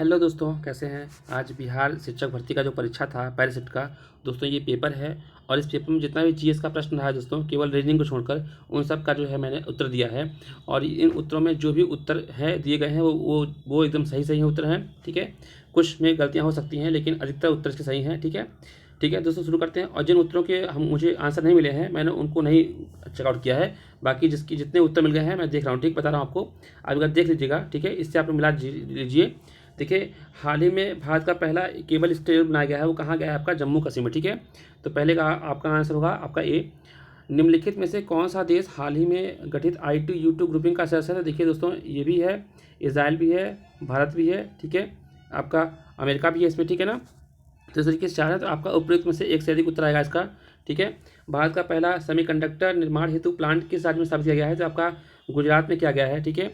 Hello दोस्तों, कैसे हैं। आज बिहार शिक्षक भर्ती का जो परीक्षा था पैरासेट का, दोस्तों ये पेपर है। और इस पेपर में जितना भी जीएस का प्रश्न रहा है दोस्तों, केवल रीजनिंग को छोड़कर उन सब का जो है मैंने उत्तर दिया है। और इन उत्तरों में जो भी उत्तर है दिए गए हैं वो एकदम सही सही है उत्तर हैं। ठीक है, कुछ में गलतियाँ हो सकती हैं लेकिन अधिकतर उत्तर इसके सही हैं। ठीक है दोस्तों, शुरू करते हैं। और जिन उत्तरों के हम मुझे आंसर नहीं मिले हैं मैंने उनको नहीं चेकआउट किया है। बाकी जितने उत्तर मिल गए हैं मैं देख रहा हूँ, ठीक बता रहा हूँ आपको। आप अगर देख लीजिएगा, ठीक है, इससे आप लोग मिला लीजिए। देखिए, हाल ही में भारत का पहला केबल स्टेडियम बनाया गया है, वो कहाँ गया है? आपका जम्मू कश्मीर में। ठीक है, तो पहले का आपका आंसर होगा आपका ए। निम्नलिखित में से कौन सा देश हाल ही में गठित I2U2 ग्रुपिंग का सदस्य है? देखिए दोस्तों, ये भी है, इसराइल भी है, भारत भी है, ठीक है, आपका अमेरिका भी है इसमें, ठीक है ना। तो इस तरीके से चार है, तो आपका उपयुक्त में से एक से अधिक उत्तर आएगा इसका। ठीक है, भारत का पहला सेमीकंडक्टर निर्माण हेतु प्लांट किस राज्य में स्थापित किया गया है? तो आपका गुजरात में किया गया है। ठीक है,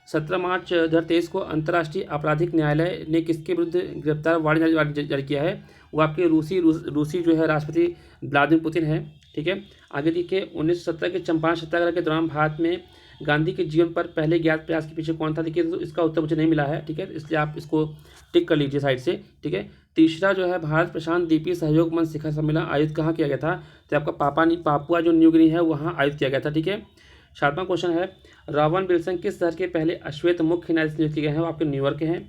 17 मार्च 2023 को अंतर्राष्ट्रीय आपराधिक न्यायालय ने किसके विरुद्ध गिरफ्तार वारंट जारी किया है? वो आपके रूसी जो है राष्ट्रपति व्लादिमीर पुतिन है। ठीक है, आगे देखिए, 1917 के चंपारण सत्याग्रह के दौरान भारत में गांधी के जीवन पर पहले ज्ञात प्रयास के पीछे कौन था? देखिए तो इसका उत्तर मुझे नहीं मिला है, ठीक है, इसलिए आप इसको टिक कर लीजिए साइड से। ठीक है, तीसरा जो है भारत प्रशांत द्वीपीय सहयोग मंच शिखर सम्मेलन आयोजित कहाँ किया गया था? तो आपका पापुआ जो न्यू गिनी है वहाँ आयोजित किया गया था। ठीक है, सातवां क्वेश्चन है, रॉबर्ट विल्सन किस शहर के पहले अश्वेत मुख्य न्यायाधीश नियुक्त किए गए हैं? वो आपके न्यूयॉर्क के हैं।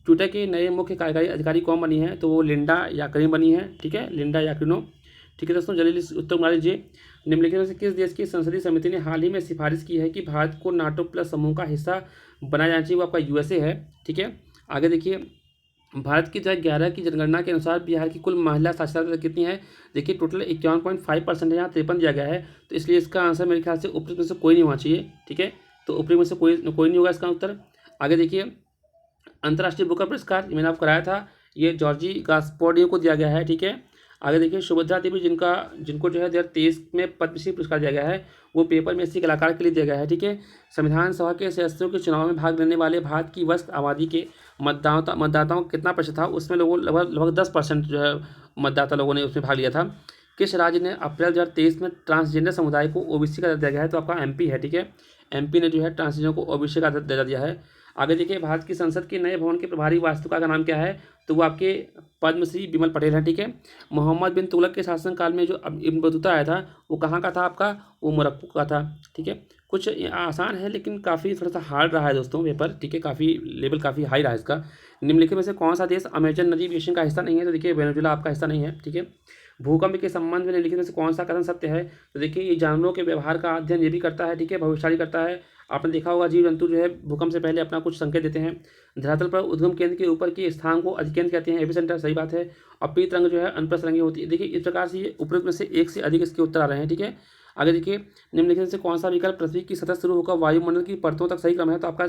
ट्विटर के नए मुख्य कार्यकारी अधिकारी कौन बनी है? तो वो लिंडा याकरिनो बनी है। ठीक है, लिंडा याकरिनो। ठीक है दोस्तों, जल्दी उत्तर बना लीजिए। निम्नलिखित में से किस देश की संसदीय समिति ने हाल ही में सिफारिश की है कि भारत को नाटो प्लस समूह का हिस्सा बनाया जाना चाहिए? वो आपका यूएसए है। ठीक है, आगे देखिए, भारत की 2011 की जनगणना के अनुसार बिहार की कुल महिला साक्षरता दर कितनी है? देखिए टोटल 51.5% है, यहाँ 53 दिया गया है, तो इसलिए इसका आंसर मेरे ख्याल से उपयुक्त में से कोई नहीं होना चाहिए। ठीक है, तो उपयुक्त में से कोई नहीं होगा इसका उत्तर। आगे देखिए, अंतर्राष्ट्रीय बुकर पुरस्कार मैंने आपको कराया था, ये जॉर्जी गास्पर्डियो को दिया गया है। ठीक है, आगे देखिए, सुभद्रा देवी जिनको जो है 2023 में पद्मश्री पुरस्कार दिया गया है, वो पेपर में इसी कलाकार के लिए दिया गया है। ठीक है, संविधान सभा के सदस्यों के चुनाव में भाग लेने वाले भारत की वस्त आबादी के मतदाताओं का कितना प्रतिशत था? उसमें लोगों लगभग 10% जो है मतदाता लोगों ने उसमें भाग लिया था। किस राज्य ने अप्रैल 2023 में ट्रांसजेंडर समुदाय को ओबीसी का दर्जा दिया गया है? तो आपका एमपी है। ठीक है, एमपी ने जो है ट्रांसजेंडर को ओबीसी का दर्जा दिया है। आगे देखिए, भारत की संसद के नए भवन के प्रभारी वास्तुकार का नाम क्या है? तो वो आपके पद्मश्री बिमल पटेल है। ठीक है, मोहम्मद बिन तुगलक के शासनकाल में जो इब्न बतूता आया था वो कहाँ का था? आपका वो मोरक्को का था। ठीक है, कुछ आसान है लेकिन काफ़ी थोड़ा सा हार्ड रहा है दोस्तों पेपर। ठीक है, काफ़ी लेवल काफ़ी हाई रहा है इसका। निम्नलिखित में से कौन सा देश अमेजन नदी बेसिन का हिस्सा नहीं है? तो देखिए वेनेजुएला आपका हिस्सा नहीं है। ठीक है, भूकंप के संबंध में निम्नलिखित में से कौन सा कथन सत्य है? तो देखिए, ये जानवरों के व्यवहार का अध्ययन ये भी करता है। ठीक है, भविष्यवाणी करता है। आपने देखा होगा जीव जंतु जो है भूकंप से पहले अपना कुछ संकेत देते हैं। धरातल पर उद्गम केंद्र के ऊपर के स्थान को अधिकेंद्र कहते हैं, एपिसेंटर, सही बात है। और पीत रंग जो है अनुप्रस्थ रंगी होती है। देखिए इस प्रकार से ये उपयुक्त में से एक से अधिक इसके उत्तर आ रहे हैं। ठीक है, आगे देखिए, निम्नलिखित में से कौन सा विकल्प पृथ्वी की सतह शुरू होकर वायुमंडल की परतों तक सही क्रम है? तो आपका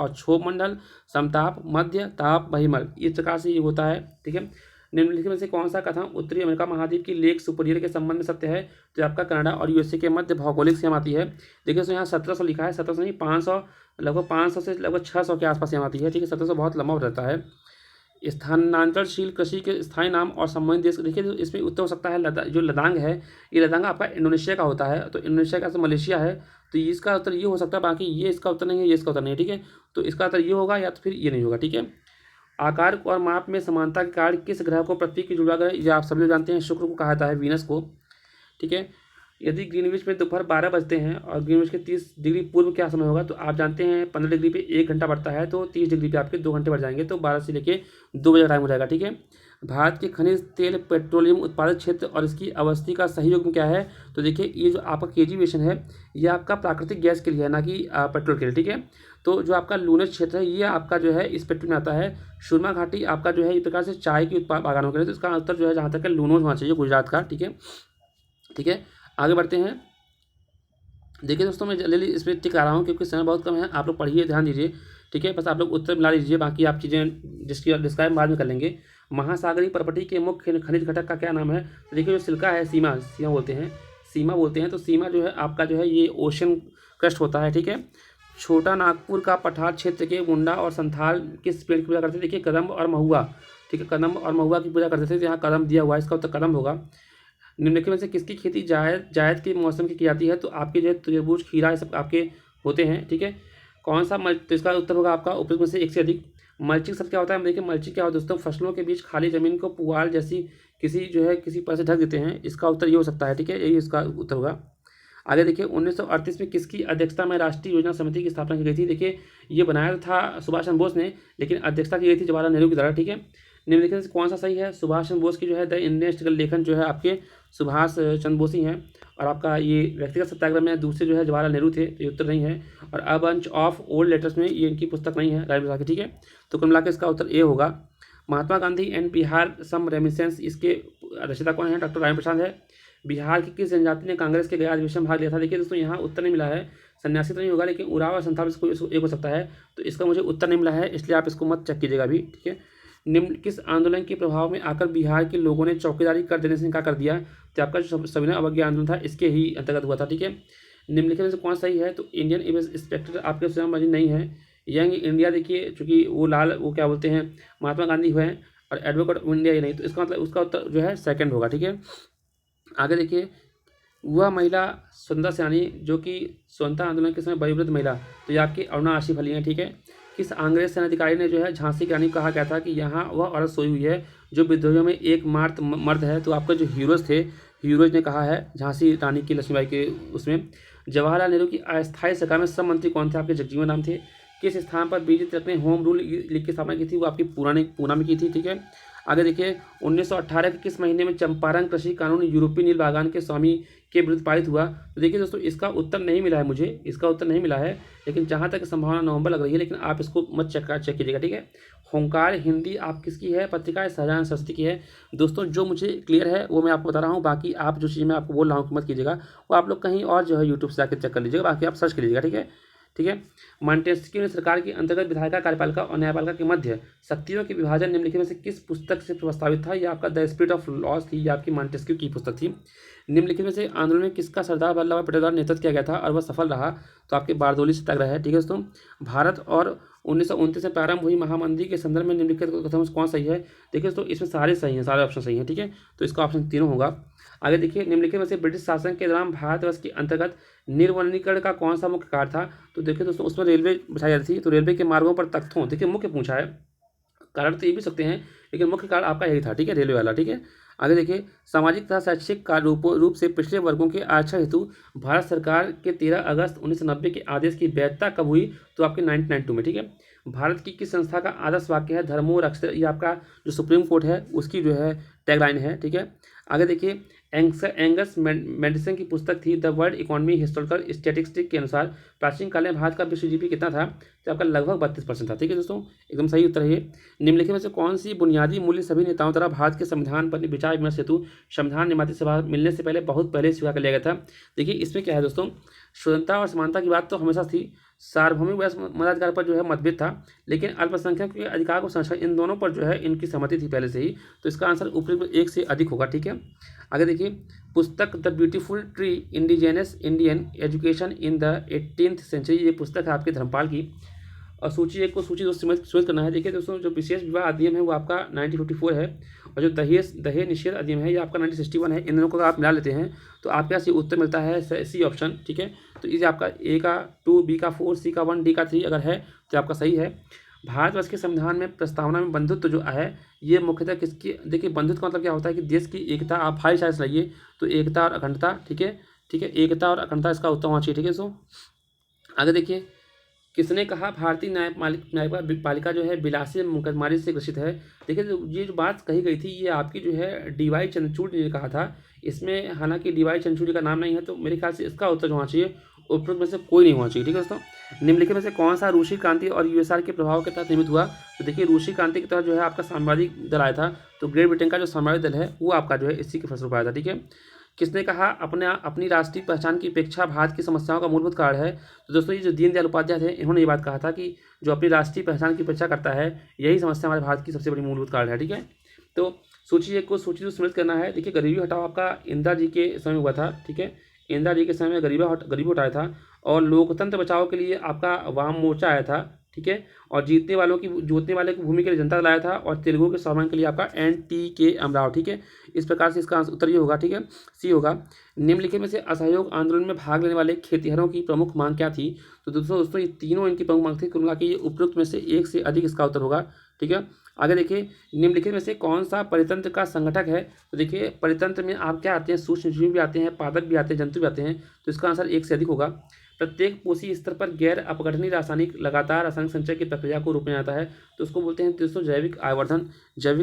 क्षोभ मंडल, समताप, मध्य ताप, बहिमल, इस प्रकार से ये होता है। ठीक है, निम्नलिखित में से कौन सा कथन उत्तरी अमेरिका महाद्वीप की लेक सुपीरियर के संबंध में सत्य है? तो आपका कनाडा और यूएसए के मध्य भौगोलिक सीमा आती है। देखिए तो यहाँ 1700 लिखा है, 1700 नहीं, 500, लगभग 500 से लगभग 600 के आसपास सीमा आती है। ठीक है, 1700 बहुत लंबा रहता है। स्थानांतरशील कृषि के स्थायी नाम और संबंधित देश, देखिए तो इसमें उत्तर हो सकता है जो लदांग है, ये लदांग आपका इंडोनेशिया का होता है, तो इंडोनेशिया का मलेशिया है, तो इसका उत्तर ये हो सकता है। बाकी ये इसका उत्तर नहीं है, ये इसका उत्तर नहीं है। ठीक है, तो इसका उत्तर ये होगा या तो फिर ये नहीं होगा। ठीक है, आकार और माप में समानता के कारण किस ग्रह को पृथ्वी की जुड़ा ग्रह, ये आप सभी लोग जानते हैं, शुक्र को कहा जाता है, वीनस को। ठीक है, यदि ग्रीनविच में दोपहर 12 बजते हैं और ग्रीनविच के 30 डिग्री पूर्व क्या समय होगा? तो आप जानते हैं 15 डिग्री पे 1 घंटा बढ़ता है, तो 30 डिग्री पे आपके 2 घंटे बढ़ जाएंगे, तो 12 से लेके 2 बजे का टाइम हो जाएगा। ठीक है, भारत के खनिज तेल पेट्रोलियम उत्पादक क्षेत्र और इसकी अवस्थी का सही योग क्या है? तो देखिए, ये जो आपका केजी वेशन है ये आपका प्राकृतिक गैस के लिए है, ना कि पेट्रोल के लिए। ठीक है, तो जो आपका लूनर क्षेत्र है ये आपका जो है इस पेट्रोल में आता है। सुरमा घाटी आपका जो है इस प्रकार से चाय की बागानों के लिए, तो इसका उत्तर जो है जहाँ तक है लूनोज होना चाहिए, गुजरात का। ठीक है, ठीक है, आगे बढ़ते हैं। देखिए दोस्तों, मैं जल्दी इसमें टिक आ रहा हूँ क्योंकि समय बहुत कम है, आप लोग पढ़िए, ध्यान दीजिए। ठीक है, बस आप लोग उत्तर मिला लीजिए, बाकी आप चीज़ें डिस्क्राइब बाद में कर लेंगे। महासागरीय पर्वतीय के मुख्य खनिज घटक का क्या नाम है? तो देखिए, जो सिल्का है, सीमा बोलते हैं, सीमा बोलते हैं, तो सीमा जो है आपका जो है ये ओशन क्रस्ट होता है। ठीक है, छोटा नागपुर का पठार क्षेत्र के मुंडा और संथाल किस पेड़ की पूजा करते थे? देखिए कदम्ब और महुआ। ठीक है, कदम्ब और महुआ की पूजा करते थे, तो यहाँ कदम्ब दिया हुआ है, इसका उत्तर कदम्ब होगा। निम्नलिखित में से किसकी खेती जायद के मौसम की जाती है? तो आपके जो है तरबूज, खीरा, ये सब आपके होते हैं। ठीक है, कौन सा तो इसका उत्तर होगा आपका उपयुक्त में से एक से अधिक। मल्चिंग शब्द क्या होता है, देखिए मल्चिंग क्या होता है दोस्तों, फसलों के बीच खाली जमीन को पुआल जैसी किसी पर से ढक देते हैं, इसका उत्तर ये हो सकता है, ठीक है, यही इसका उत्तर होगा। आगे देखिए 1938 में किसकी अध्यक्षता में राष्ट्रीय योजना समिति की स्थापना की गई थी। देखिए ये बनाया था सुभाष चंद्र बोस ने, लेकिन अध्यक्षता की गई थी जवाहरलाल नेहरू की द्वारा, ठीक है। निम्नलिखित में से कौन सा सही है, सुभाष चंद्र बोस की जो है द इंडियन स्ट्रगल लेखन जो है आपके सुभाष चंद्र बोस ही हैं, और आपका ये व्यक्तिगत सत्याग्रह में दूसरे जो है जवाहरलाल नेहरू थे, तो ये उत्तर नहीं है। और a bunch of old letters में ये इनकी पुस्तक नहीं है राजेंद्र प्रसाद की, ठीक है। तो कुल मिलाकर इसका उत्तर ए होगा। महात्मा गांधी एंड बिहार सम रेमिसेंस, इसके रचयिता कौन है, डॉक्टर राजेंद्र प्रसाद है। बिहार की किस जनजाति ने कांग्रेस के गया अधिवेशन में भाग लिया था। देखिए दोस्तों यहाँ उत्तर नहीं मिला है, सन्यासी तो नहीं होगा, लेकिन उराव और संथाल से कोई एक हो सकता है, तो इसका मुझे उत्तर नहीं मिला है, इसलिए आप इसको मत चेक कीजिएगा अभी, ठीक है। निम्न किस आंदोलन के प्रभाव में आकर बिहार के लोगों ने चौकीदारी कर देने से इनकार कर दिया। तो आपका जो सविनय अवज्ञा आंदोलन था इसके ही अंतर्गत हुआ था, ठीक है। निम्नलिखित में से कौन सही है, तो इंडियन इंस्पेक्टर आपके स्वयं नहीं है। यंग इंडिया देखिए चूंकि वो क्या बोलते हैं महात्मा गांधी हुए हैं, और एडवोकेट ऑफ इंडिया ये नहीं, तो इसका मतलब उसका उत्तर जो है सेकंड होगा, ठीक है। आगे देखिए वह महिला सुंदर सयानी जो कि स्वतंत्रता आंदोलन के समय वयोवृद्ध महिला, तो ये आपकी अरुणा आशिफ अली हैं, ठीक है। किस अंग्रेज सेनाधिकारी ने जो है झांसी की रानी को कहा गया था कि यहाँ वह औरत सोई हुई है जो विद्रोहियों में एक मर्द है। तो आपका जो हीरोज थे, हीरोज ने कहा है झांसी रानी की लक्ष्मीबाई के उसमें। जवाहरलाल नेहरू की अस्थायी सरकार में सब मंत्री कौन थे, आपके जगजीवन राम थे। किस स्थान पर बीजे तिलक ने होम रूल लीग की स्थापना की थी, वो आपकी पूना में की थी, ठीक है। आगे देखिए 1918 के किस महीने में चंपारण कृषि कानून यूरोपीय नील बागान के स्वामी के विरुद्ध पारित हुआ। तो देखिए दोस्तों इसका उत्तर नहीं मिला है मुझे, इसका उत्तर नहीं मिला है, लेकिन जहाँ तक संभावना नवंबर लग रही है, लेकिन आप इसको मत चेक कीजिएगा, ठीक है। होंकार हिंदी आप किसकी है, पत्रिका शाहजहां सरस्वती की है। दोस्तों जो मुझे क्लियर है वो मैं आपको बता रहा हूँ, बाकी आप जो चीज़ मैं आपको बोल रहा हूँ मत कीजिएगा, वो आप लोग कहीं और जो है यूट्यूब से जाकर चेक कर लीजिएगा, बाकी आप सर्च कर लीजिएगा, ठीक है, ठीक है। मॉन्टेस्क्यू ने सरकार के अंतर्गत विधायिका कार्यपालिका और न्यायपालिका के मध्य शक्तियों के विभाजन निम्नलिखित में से किस पुस्तक से प्रस्तावित था। यह आपका द स्पिरिट ऑफ लॉस थी, यह आपकी मॉन्टेस्क्यू की पुस्तक थी। निम्नलिखित में से आंदोलन में किसका सरदार वल्लभ भाई पटेल द्वारा नेतृत्व किया गया था और वह सफल रहा। तो आपके बारदोली सत्याग्रह है, ठीक है दोस्तों। भारत और 1929 में प्रारंभ हुई महामंदी के संदर्भ में निम्नलिखित कथनों में कौन सही है। देखिए दोस्तों इसमें सारे सही हैं, सारे ऑप्शन सही हैं, ठीक है। तो इसका ऑप्शन तीनों होगा। आगे देखिए निम्नलिखित में से ब्रिटिश शासन के दौरान भारतवर्ष के अंतर्गत निर्वनीकरण का कौन सा मुख्य कार्य था। तो देखिए दोस्तों उसमें रेलवे बिछाई जाती थी, तो रेलवे के मार्गों पर तख्तों, देखिए मुख्य पूछा है, कारण तो ये भी सकते हैं, लेकिन मुख्य कारण आपका यही था, ठीक है, रेलवे वाला, ठीक है। आगे देखिए सामाजिक तथा शैक्षिक कार्य रूप से पिछड़े वर्गों के आरक्षण हेतु भारत सरकार के 13 अगस्त 1990 के आदेश की वैधता कब हुई। तो आपके 1992 में, ठीक है। भारत की किस संस्था का आदर्श वाक्य है, धर्मो रक्षते, ये आपका जो सुप्रीम कोर्ट है उसकी जो है टैगलाइन है, ठीक है। आगे देखिए एंगस मेडिसन की पुस्तक थी the world economy historical statistic के अनुसार प्राचीन काल में भारत का विश्व जीडीपी कितना था। तो आपका लगभग 32% था, ठीक है दोस्तों, एकदम सही उत्तर है। निम्नलिखित में से कौन सी बुनियादी मूल्य सभी नेताओं द्वारा भारत के संविधान पर विचार विमर्श हेतु संविधान निर्माता सभा मिलने से पहले बहुत पहले स्वीकार कर लिया गया था। देखिए इसमें क्या है दोस्तों, स्वतंत्रता और समानता की बात तो हमेशा थी, सार्वभौमिक मताधिकार पर जो है मतभेद था, लेकिन अल्पसंख्यक के अधिकार को संरक्षण, इन दोनों पर जो है इनकी सहमति थी पहले से ही। तो इसका आंसर ऊपरी एक से अधिक होगा, ठीक है। आगे देखिए पुस्तक the beautiful tree indigenous Indian education in the 18th century, ये पुस्तक है आपके धर्मपाल की। और सूची एक को सूची दो सुमित करना है। देखिए दोस्तों जो विशेष विवाह अधिनियम है वो आपका 1954 है, और जो दहेज निषेध अधिनियम है ये आपका 1961 है। इन दोनों को आप मिला लेते हैं तो आपके पास ये उत्तर मिलता है सी ऑप्शन, ठीक है। तो इसे आपका ए का 2, बी का 4, सी का 1, डी का 3 अगर है तो आपका सही है। भारतवर्ष के संविधान में प्रस्तावना में बंधुत्व जो है ये मुख्यतः किसकी, देखिए बंधुत्व का मतलब क्या होता है कि देश की एकता, आप हाई साइंस लाइए तो एकता और अखंडता, ठीक है, ठीक है, एकता और अखंडता इसका उत्तर होना चाहिए, ठीक है। सो आगे देखिए किसने कहा भारतीय न्यायपालिका जो है विलासी मुकदमारी से ग्रसित है। देखिए ये जो बात कही गई थी ये आपकी जो है डी.वाई. चंद्रचूड़ ने कहा था। इसमें हालांकि डी.वाई. चंद्रचूड़ का नाम नहीं है, तो मेरे ख्याल से इसका उत्तर होना चाहिए उपरोक्त में से कोई नहीं होना चाहिए, ठीक है दोस्तों। निम्नलिखित में से कौन सा रूसी क्रांति और यूएसआर के प्रभाव के तहत निर्मित हुआ। तो देखिए रूसी क्रांति के तहत जो है आपका साम्राज्यवादी दल आया था, तो ग्रेट ब्रिटेन का जो साम्राज्यवादी दल है वो आपका जो है इसी के फलस्वरूप आया था, ठीक है। किसने कहा अपनी राष्ट्रीय पहचान की उपेक्षा भारत की समस्याओं का मूलभूत कारण है। तो दोस्तों ये जो दीनदयाल उपाध्याय थे इन्होंने ये बात कहा था कि जो अपनी राष्ट्रीय पहचान की उपेक्षा करता है यही समस्या हमारे भारत की सबसे बड़ी मूलभूत कारण है, ठीक है। तो सूची एक को सूची सुमित करना है। देखिए गरीबी हटाओ आपका इंदिरा जी के समय हुआ था, ठीक है, इंदिरा जी के समय में गरीबी हटाया था। और लोकतंत्र बचाओ के लिए आपका वाम मोर्चा आया था, ठीक है। और जीतने वाले की भूमि के लिए जनता लाया था, और तेलुगु के स्वाभिमान के लिए आपका NTK अमराव, ठीक है। इस प्रकार से इसका उत्तर ये होगा, ठीक है, सी होगा। निम्नलिखित में से असहयोग आंदोलन में भाग लेने वाले खेतिहरों की प्रमुख मांग क्या थी? तो दोस्तों ये तीनों इनकी प्रमुख मांग थी, कुल मिला के ये उपयुक्त में से एक से अधिक इसका उत्तर होगा, ठीक है। आगे देखिए, निम्नलिखित में से कौन सा परितंत्र का संगठक है? तो देखिए परितंत्र में आप क्या आते हैं, सूक्ष्मजीवी भी आते हैं, पादप भी आते हैं, जंतु भी आते हैं, तो इसका आंसर एक से अधिक होगा। प्रत्येक पोषी स्तर पर गैर अपघटनीय रासायनिक लगातार रासायनिक संचय की प्रक्रिया को रोकने जाता है, तो उसको बोलते हैं दोस्तों जैविक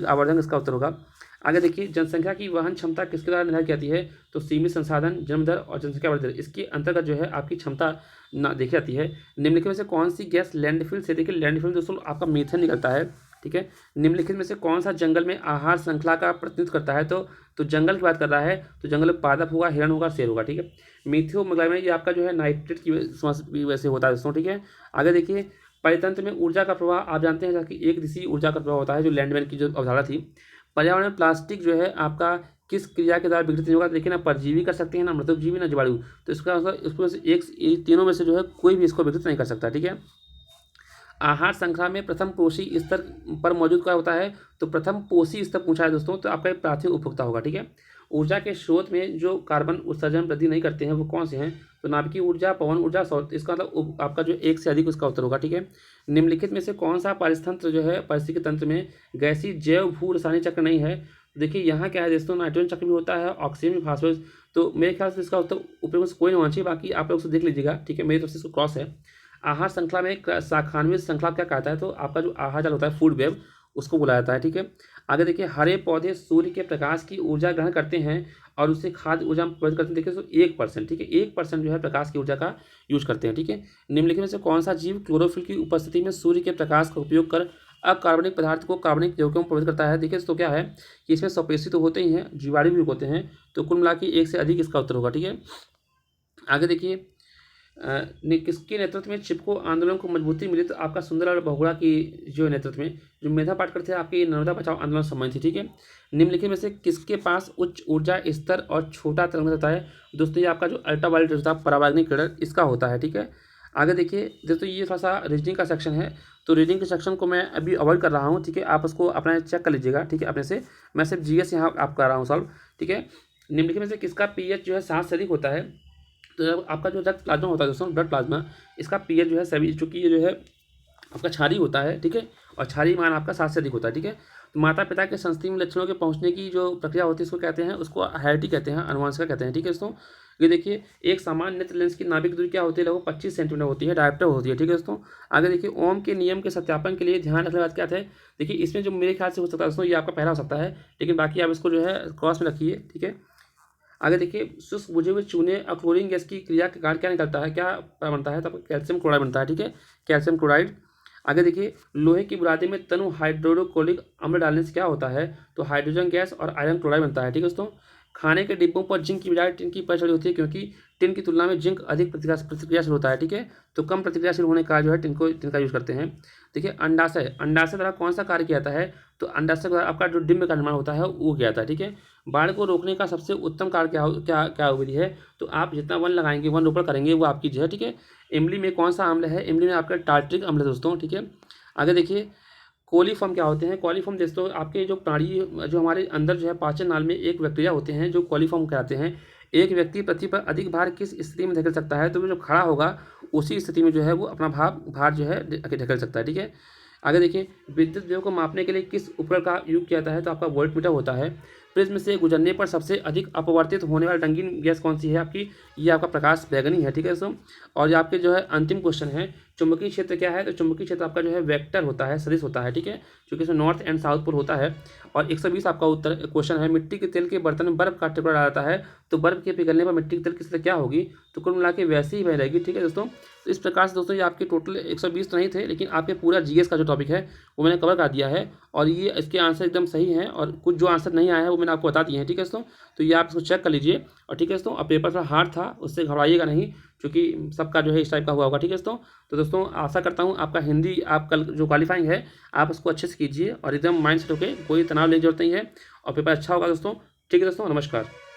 आवर्धन इसका उत्तर होगा। आगे देखिए, जनसंख्या की वहन क्षमता किसके द्वारा निर्धारित की जाती है? तो सीमित संसाधन, जन्म दर और जनसंख्या वृद्धि दर, इसके अंतर्गत जो है आपकी क्षमता देखी जाती है। निम्नलिखित में से कौन सी गैस लैंडफिल से, देखिए लैंडफिल दोस्तों आपका मीथेन निकलता है, ठीक है। निम्नलिखित में से कौन सा जंगल में आहार श्रृंखला का प्रतिनिधित्व करता है? तो जंगल की बात कर रहा है, तो जंगल में पादप होगा, हिरण होगा, शेर होगा, ठीक है। मीथेन ये आपका जो है नाइट्रेट की वजह से होता है दोस्तों, ठीक है। आगे देखिए, परितंत्र में ऊर्जा का प्रवाह आप जानते हैं कि एक दिशा ऊर्जा का प्रवाह होता है, जो लैंडमैन की जो अवधारणा थी। पर्यावरण में प्लास्टिक जो है आपका किस क्रिया के द्वारा विघटित नहीं होगा? देखिए ना परजीवी कर सकते हैं, ना मृतजीवी, ना जीवाणु, तो इसका इसमें से एक तीनों में से जो है कोई भी इसको विघटित नहीं कर सकता, ठीक है। आहार श्रृंखला में प्रथम पोषी स्तर पर मौजूद क्या होता है? तो प्रथम पोषी स्तर पूछा है दोस्तों, तो आपका प्राथमिक उपभोक्ता होगा, ठीक है। ऊर्जा के स्रोत में जो कार्बन उत्सर्जन वृद्धि नहीं करते हैं वो कौन से हैं? तो नाभिकीय ऊर्जा, पवन ऊर्जा, सौर, इसका मतलब आपका जो एक से अधिक उसका उत्तर होगा, ठीक है। निम्नलिखित में से कौन सा पारिस्थितिक जो है पारिस्थितिकी तंत्र में गैसीय जैव भू रासायनिक चक्र नहीं है? देखिए यहाँ क्या है दोस्तों, नाइट्रोजन चक्र भी होता है, ऑक्सीजन, फास्फोरस, तो मेरे ख्याल से इसका उत्तर उपयोग से कोई नहीं होना चाहिए, बाकी आप लोग उसे देख लीजिएगा, ठीक है, मेरी तरफ से इसको क्रॉस है। आहार श्रृंखला में शाखान्वित श्रृंखला क्या कहता है? तो आपका जो आहार जाल होता है, फूड वेब, उसको बुलाया जाता है, ठीक है। आगे देखिए, हरे पौधे सूर्य के प्रकाश की ऊर्जा ग्रहण करते हैं और उसे खाद्य ऊर्जा में परिवर्तित करते हैं, देखिए तो 1%, ठीक है, 1% जो है प्रकाश की ऊर्जा का यूज करते हैं, ठीक है। निम्नलिखित में से कौन सा जीव क्लोरोफिल की उपस्थिति में सूर्य के प्रकाश का उपयोग कर अकार्बनिक पदार्थ को कार्बनिक यौगिकों में परिवर्तित करता है? देखिए तो क्या है कि इसमें स्वपेशी तो होते ही हैं, जीवाणु भी होते हैं, तो कुल मिला के एक से अधिक इसका उत्तर होगा, ठीक है। आगे देखिए, किसके नेतृत्व में चिपको आंदोलन को मजबूती मिली? तो आपका सुंदरलाल बहुगुणा की जो नेतृत्व में, जो मेधा पाटकर थे आपके नर्मदा बचाओ आंदोलन संबंधित थी, ठीक है। निम्नलिखित में से किसके पास उच्च ऊर्जा स्तर और छोटा तरंग होता है? दोस्तों ये आपका जो अल्ट्रावायलेट होता है, पराबैंगनी किरण, इसका होता है, ठीक है। आगे देखिए दोस्तों, ये थोड़ा सा रीजनिंग का सेक्शन है, तो रीजनिंग के सेक्शन को मैं अभी अवॉइड कर रहा हूँ, ठीक है, आप उसको अपना चेक कर लीजिएगा, ठीक है, अपने से। मैं सिर्फ GS यहाँ आप कर रहा हूँ सॉल्व, ठीक है। निम्नलिखित में से किसका pH जो है 7 से अधिक होता है? तो जब आपका जो रक्त प्लाज्मा होता है दोस्तों, ब्लड प्लाज्मा, इसका pH जो है सभी, चूँकि ये जो है आपका क्षारीय होता है, ठीक है, और क्षारीय मान आपका 7 से अधिक होता है, ठीक है। तो माता पिता के संस्कृति में लक्षणों के पहुंचने की जो प्रक्रिया होती है उसको कहते हैं, उसको हेरिडिटी कहते हैं, अनुवांशिक कहते हैं, ठीक है दोस्तों। ये देखिए, एक सामान्य नेत्र लेंस की नाभिक दूरी क्या होती है? लगभग 25 सेंटीमीटर होती है, डायरेक्टर होती है, ठीक है दोस्तों। आगे देखिए, ओम के नियम के सत्यापन के लिए ध्यान रखने बात क्या है? देखिए इसमें जो मेरे ख्याल से हो सकता है दोस्तों, ये आपका पहला हो सकता है, लेकिन बाकी आप इसको जो है क्रॉस में रखिए, ठीक है। आगे देखिए, शुष्क बुझे हुए चूने और क्लोरीन गैस की क्रिया के कारण क्या निकलता है, क्या बनता है? तब कैल्शियम क्लोराइड बनता है, ठीक है, कैल्शियम क्लोराइड। आगे देखिए, लोहे की बुरादे में तनु हाइड्रोक्लोरिक अम्ल डालने से क्या होता है? तो हाइड्रोजन गैस और आयरन क्लोराइड बनता है, ठीक है दोस्तों। खाने के डिब्बों पर जिंक की बजाय टिन की परत होती है, क्योंकि टिन की तुलना में जिंक अधिक प्रतिक्रियाशील होता है, ठीक है, तो कम प्रतिक्रियाशील होने का जो है टिन का यूज करते हैं। देखिए, अंडाशय द्वारा कौन सा कार्य किया जाता है? तो अंडाशय द्वारा आपका जो डिम्ब का निर्माण होता है वो किया जाता है, ठीक है। बाढ़ को रोकने का सबसे उत्तम कार्य क्या विधि है? तो आप जितना वन लगाएंगे, वन रोपण करेंगे, वो आपकी जो है, ठीक है। इमली में कौन सा अम्ल है? इमली में आपका टार्ट्रिक अम्ल है दोस्तों, ठीक है। आगे देखिए, कोलीफॉर्म क्या होते हैं? कोलीफॉर्म दोस्तों आपके जो प्राणी, जो हमारे अंदर जो है पाचन नाल में एक बैक्टीरिया होते हैं जो कोलीफॉर्म कहलाते हैं। एक व्यक्ति पृथ्वी पर अधिक भार किस स्थिति में धकेल सकता है? तो वो जो खड़ा होगा उसी स्थिति में जो है वो अपना भार जो है धकेल सकता है, ठीक है। आगे देखिए, विद्युत वेव को मापने के लिए किस उपकरण का उपयोग किया जाता है? तो आपका वोल्टमीटर होता है। प्रिज्म से गुजरने पर सबसे अधिक अपवर्तित होने वाली रंगीन गैस कौन सी है आपकी? ये आपका प्रकाश बैगनी है, ठीक है दोस्तों। और ये आपके जो है अंतिम क्वेश्चन है, चुंबकीय क्षेत्र क्या है? तो चुंबकीय क्षेत्र आपका जो है वेक्टर होता है, सदिश होता है, ठीक है, क्योंकि इसमें नॉर्थ एंड साउथ पोल होता है। और 120 आपका उत्तर क्वेश्चन है, मिट्टी के तेल के बर्तन में बर्फ का टुकड़ा डाला जाता है, तो बर्फ के पिघलने पर मिट्टी के तेल की स्थिति क्या होगी? तो कुल मिला के वैसे ही बह रहेगी, ठीक है दोस्तों। तो इस प्रकार से दोस्तों ये आपके टोटल 120 तो नहीं थे, लेकिन आपके पूरा GS का जो टॉपिक है वो मैंने कवर कर दिया है, और ये इसके आंसर एकदम सही हैं, और कुछ जो आंसर नहीं आया है वो मैंने आपको बता दिए हैं, ठीक है दोस्तों। तो ये आप इसको चेक कर लीजिए, और ठीक है दोस्तों, अब पेपर थोड़ा हार्ड था, उससे घबराइएगा नहीं, क्योंकि सबका जो है इस टाइप का हुआ होगा, ठीक है दोस्तों। तो दोस्तों आशा करता हूँ आपका हिंदी आप कल जो क्वालिफाइंग है आप उसको अच्छे से कीजिए, और एकदम माइंड सेट होकर कोई तनाव लेने की जरूरत नहीं है, और पेपर अच्छा होगा दोस्तों, ठीक है दोस्तों, नमस्कार।